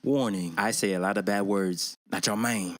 Warning, I say a lot of bad words. Nachomane.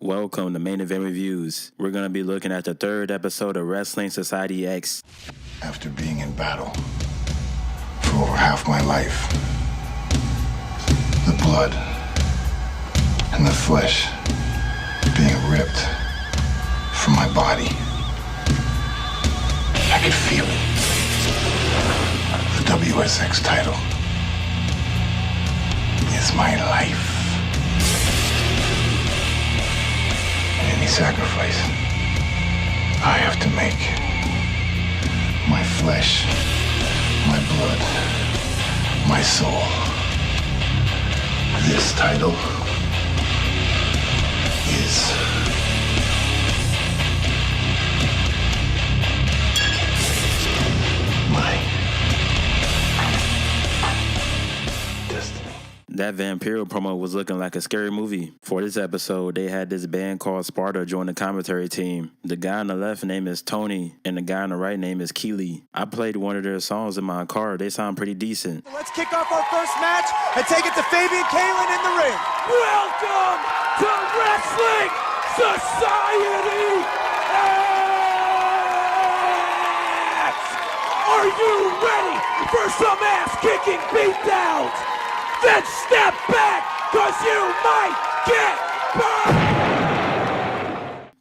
Welcome to Main Event Reviews. We're going to be looking at the third episode of Wrestling Society X. After being in battle for over half my life, the blood and the flesh being ripped from my body, I could feel it. The WSX title is my life. And any sacrifice I have to make, my flesh, my blood, my soul, this title is my destiny. That Vampiro promo was looking like a scary movie. For this episode, they had this band called Sparta join the commentary team. The guy on the left name is Tony, and the guy on the right name is Keely. I played one of their songs in my car. They sound pretty decent. Let's kick off our first match and take it to Fabian Kalen in the ring. Welcome to Wrestling Society X! Are you ready for some ass-kicking beatdowns? Then step back, cause you might get burned!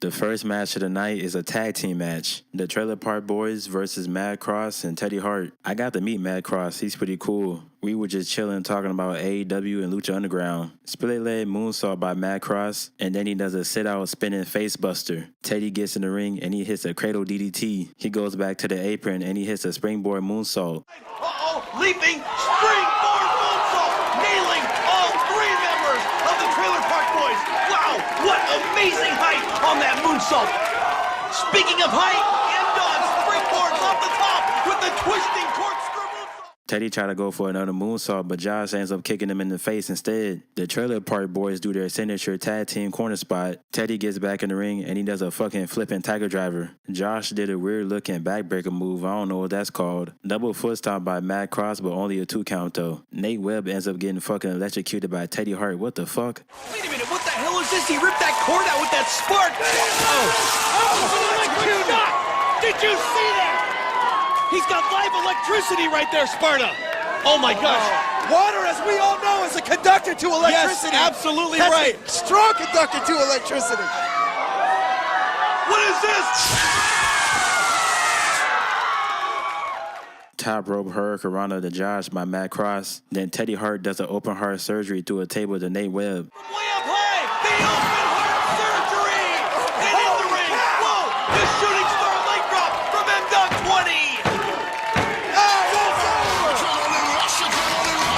The first match of the night is a tag team match. The Trailer Park Boys versus Mad Cross and Teddy Hart. I got to meet Mad Cross. He's pretty cool. We were just chilling talking about AEW and Lucha Underground. Split leg moonsault by Mad Cross, and then he does a sit-out spinning face buster. Teddy gets in the ring and he hits a cradle DDT. He goes back to the apron and he hits a springboard moonsault. Uh-oh, leaping springboard moonsault, nailing all three members of the Trailer Park Boys. Wow, what amazing height on that moonsault. Speaking of height, M-Dogg springboards off the top with the twisting corkscrew moonsault. Teddy tried to go for another moonsault, but Josh ends up kicking him in the face instead. The Trailer Park Boys do their signature tag team corner spot. Teddy gets back in the ring and he does a fucking flipping tiger driver. Josh did a weird looking backbreaker move. I don't know what that's called. Double foot stomp by Mad Cross, but only a 2 count though. Nate Webb ends up getting fucking electrocuted by Teddy Hart. What the fuck? Wait a minute, what the hell is this? He ripped that cord out with that spark. Did you see that? He's got live electricity right there, Sparta. Oh my gosh. Water, as we all know, is a conductor to electricity. Yes, absolutely That's right. a strong conductor to electricity. What is this? Top rope Hurricanrana to Josh by Mad Cross. Then Teddy Hart does an open heart surgery through a table to Nate Webb. From way up high, the open heart surgery. And in the ring, whoa, the shooting star leg drop from M-Dogg 20.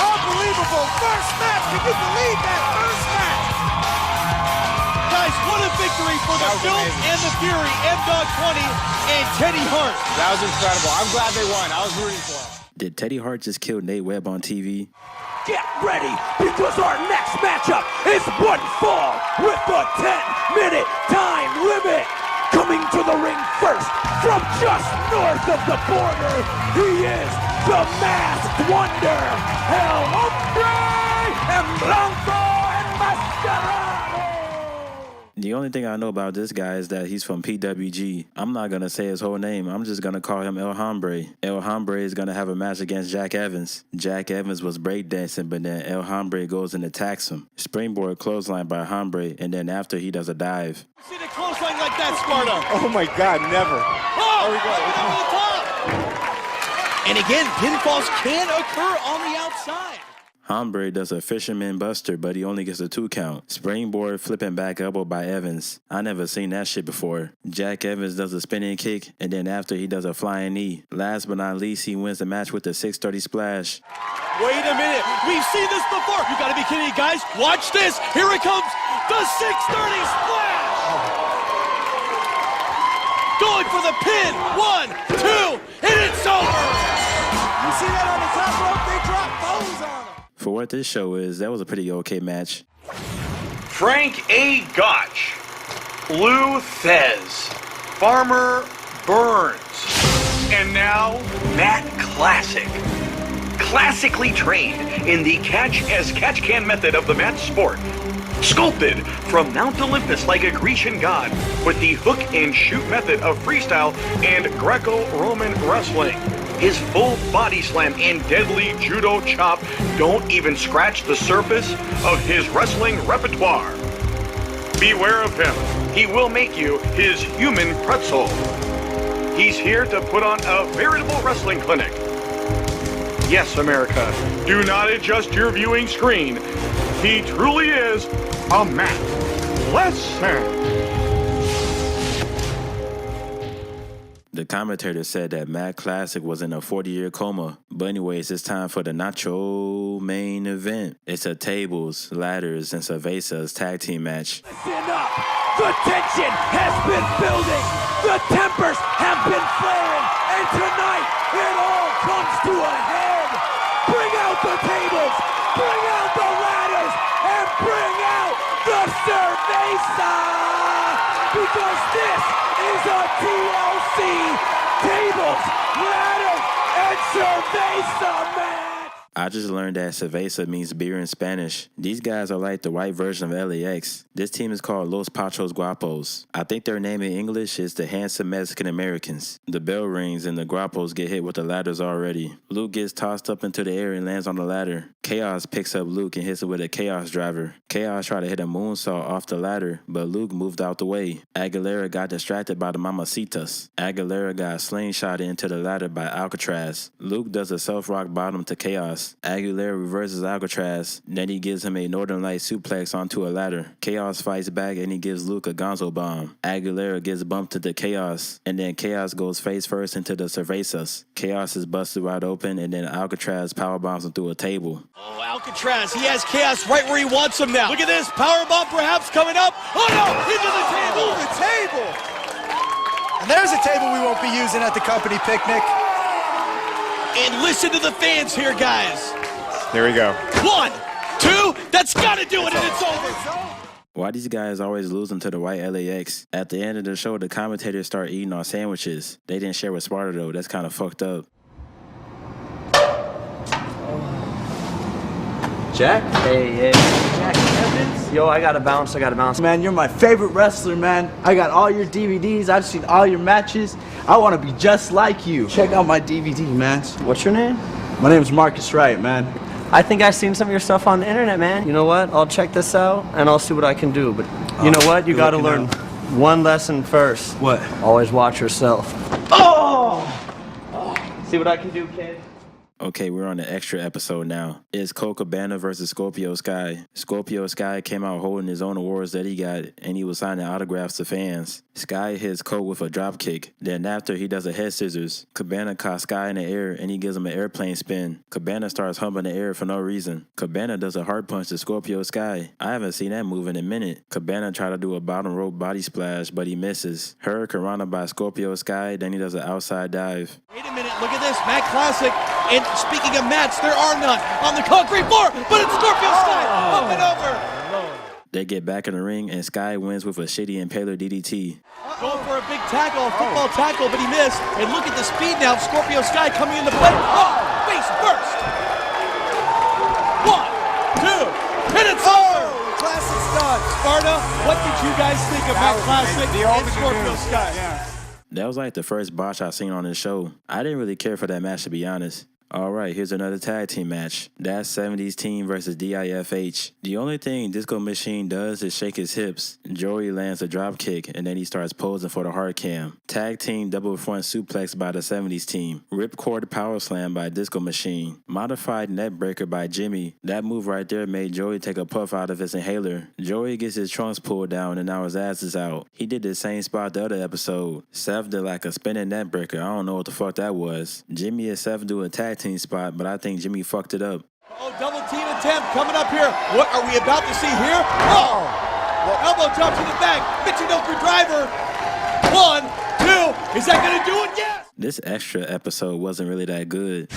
Unbelievable first match. Can you believe that first match? Guys, what a victory for the Filth and the Fury, M-Dogg 20 and Teddy Hart. That was incredible. I'm glad they won. I was rooting for them. Did Teddy Hart just kill Nate Webb on TV? Get ready, because our next matchup is one fall with the 10-minute time limit. Coming to the ring first, from just north of the border, he is the Masked Wonder, El Hombre en Blanco Enmascarado. The only thing I know about this guy is that he's from PWG. I'm not going to say his whole name. I'm just going to call him El Hombre. El Hombre is going to have a match against Jack Evans. Jack Evans was breakdancing, but then El Hombre goes and attacks him. Springboard clothesline by Hombre, and then after he does a dive. See the clothesline like that, Sparta. Oh my God, never. Oh, there we go. Over the top. And again, pinfalls can occur on the outside. Hombre does a fisherman buster, but he only gets a 2 count. Springboard flipping back elbow by Evans. I never seen that shit before. Jack Evans does a spinning kick, and then after he does a flying knee. Last but not least, he wins the match with the 630 splash. Wait a minute. We've seen this before. You gotta be kidding me, guys. Watch this. Here it comes. The 630 splash. Going for the pin. 1, 2, and it's over. You see that on the top rope? They drop bones on him. For what this show is, that was a pretty okay match. Frank A. Gotch, Lou Thez, Farmer Burns, and now Matt Classic. classically trained in the catch-as-catch-can method of the match sport. Sculpted from Mount Olympus like a Grecian god with the hook-and-shoot method of freestyle and Greco-Roman wrestling. His full body slam and deadly judo chop don't even scratch the surface of his wrestling repertoire. Beware of him. He will make you his human pretzel. He's here to put on a veritable wrestling clinic. Yes, America, do not adjust your viewing screen. He truly is a Matt Lesnar. The commentator said that Matt Classic was in a 40-year coma. But anyways, it's time for the Nachomane Main Event. It's a tables, ladders, and cervezas tag team match. Listen up! The tension has been building! The tempers have been flaring! And tonight, it all comes to a head! Bring out the tables! Bring out the ladders! And bring out the cerveza! Because this is a TLC tables, ladders, and cerveza match! I just learned that cerveza means beer in Spanish. These guys are like the white version of LAX. This team is called Los Pachos Guapos. I think their name in English is the Handsome Mexican Americans. The bell rings and the Guapos get hit with the ladders already. Luke gets tossed up into the air and lands on the ladder. Kaos picks up Luke and hits it with a Chaos driver. Kaos tried to hit a moonsault off the ladder, but Luke moved out the way. Aguilera got distracted by the Mamacitas. Aguilera got slingshotted into the ladder by Alkatrazz. Luke does a self-rock bottom to Kaos. Aguilera reverses Alkatrazz, then he gives him a Northern Light suplex onto a ladder. Kaos fights back and he gives Luke a gonzo bomb. Aguilera gets bumped to the Kaos, and then Kaos goes face first into the cervezas. Kaos is busted wide open, and then Alkatrazz powerbombs him through a table. Oh, Alkatrazz, he has Chaos right where he wants him now. Look at this, powerbomb perhaps coming up. Oh no, into the table! The table! And there's a table we won't be using at the company picnic. And listen to the fans here, guys. Here we go. 1, 2, that's gotta do it, and it's over. Why these guys always losing to the white LAX? At the end of the show, the commentators start eating our sandwiches. They didn't share with Sparta though, that's kind of fucked up. Jack? Hey, Jack Evans? Yo, I gotta bounce. Man, you're my favorite wrestler, man. I got all your DVDs. I've seen all your matches. I want to be just like you. Check out my DVD, man. What's your name? My name's Marcus Wright, man. I think I've seen some of your stuff on the internet, man. You know what? I'll check this out, and I'll see what I can do. But you know what? You gotta learn one lesson first. What? Always watch yourself. Oh! See what I can do, kid? Okay, we're on the extra episode now. It's Colt Cabana versus Scorpio Sky. Scorpio Sky came out holding his own awards that he got, and he was signing autographs to fans. Sky hits Colt with a drop kick. Then after, he does a head scissors. Cabana caught Sky in the air, and he gives him an airplane spin. Cabana starts humping the air for no reason. Cabana does a hard punch to Scorpio Sky. I haven't seen that move in a minute. Cabana tried to do a bottom rope body splash, but he misses. Hurricane Rana by Scorpio Sky, then he does an outside dive. Wait a minute, look at this, Matt Classic. And speaking of mats, there are none on the concrete floor, but it's Scorpio Sky up and over. They get back in the ring, and Sky wins with a shitty impaler DDT. Going for a big tackle, a football tackle, but he missed. And look at the speed now of Scorpio Sky coming into play. Oh, face first. 1, 2, and it's over. Classic's done. Sparta, what did you guys think of Matt Classic and Scorpio Sky? Yeah. That was like the first botch I've seen on this show. I didn't really care for that match, to be honest. All right, here's another tag team match. That's 70s team versus DIFH. The only thing Disco Machine does is shake his hips. Joey lands a drop kick, and then he starts posing for the hard cam. Tag team double front suplex by the 70s team. Ripcord power slam by Disco Machine. Modified net breaker by Jimmy. That move right there made Joey take a puff out of his inhaler. Joey gets his trunks pulled down, and now his ass is out. He did the same spot the other episode. Seth did like a spinning net breaker. I don't know what the fuck that was. Jimmy and Seth do a tag team spot, but I think Jimmy fucked it up. Oh, double team attempt coming up here. What are we about to see here? Oh! Elbow drop to the back. Michinoku driver. 1, 2. Is that going to do it? Yes! This extra episode wasn't really that good.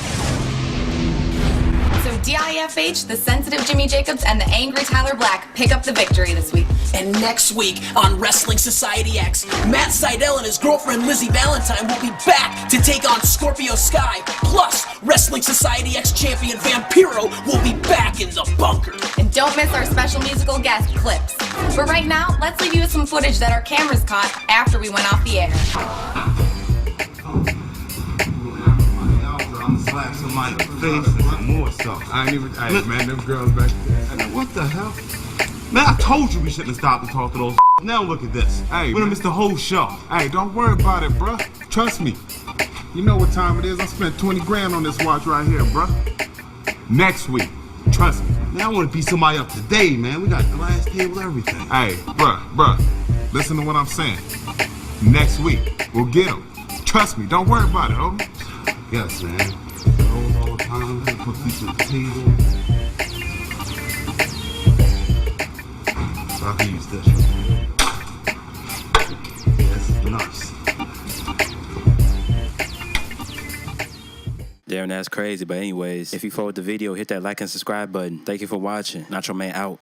So DIFH, the sensitive Jimmy Jacobs, and the angry Tyler Black pick up the victory this week. And next week on Wrestling Society X, Matt Sydal and his girlfriend Lizzy Valentine will be back to take on Scorpio Sky. Plus, Wrestling Society X champion Vampiro will be back in the bunker. And don't miss our special musical guest clips. But right now, let's leave you with some footage that our cameras caught after we went off the air. I'm slapping somebody's face and more stuff. I ain't even. Hey, man, them girls back there. What the hell? Man, I told you we shouldn't have stopped and talked to those. Now look at this. Hey, we done missed the whole show. Hey, don't worry about it, bruh. Trust me. You know what time it is. I spent 20 grand on this watch right here, bruh. Next week. Trust me. Man, I want to beat somebody up today, man. We got glass table, everything. Hey, bruh. Listen to what I'm saying. Next week, we'll get them. Trust me. Don't worry about it, homie. Yes, man. Hold all the time. Put these on the table. So I can use this. That's nice. Darren, that's crazy. But anyways, if you followed the video, hit that like and subscribe button. Thank you for watching. Nachomane out.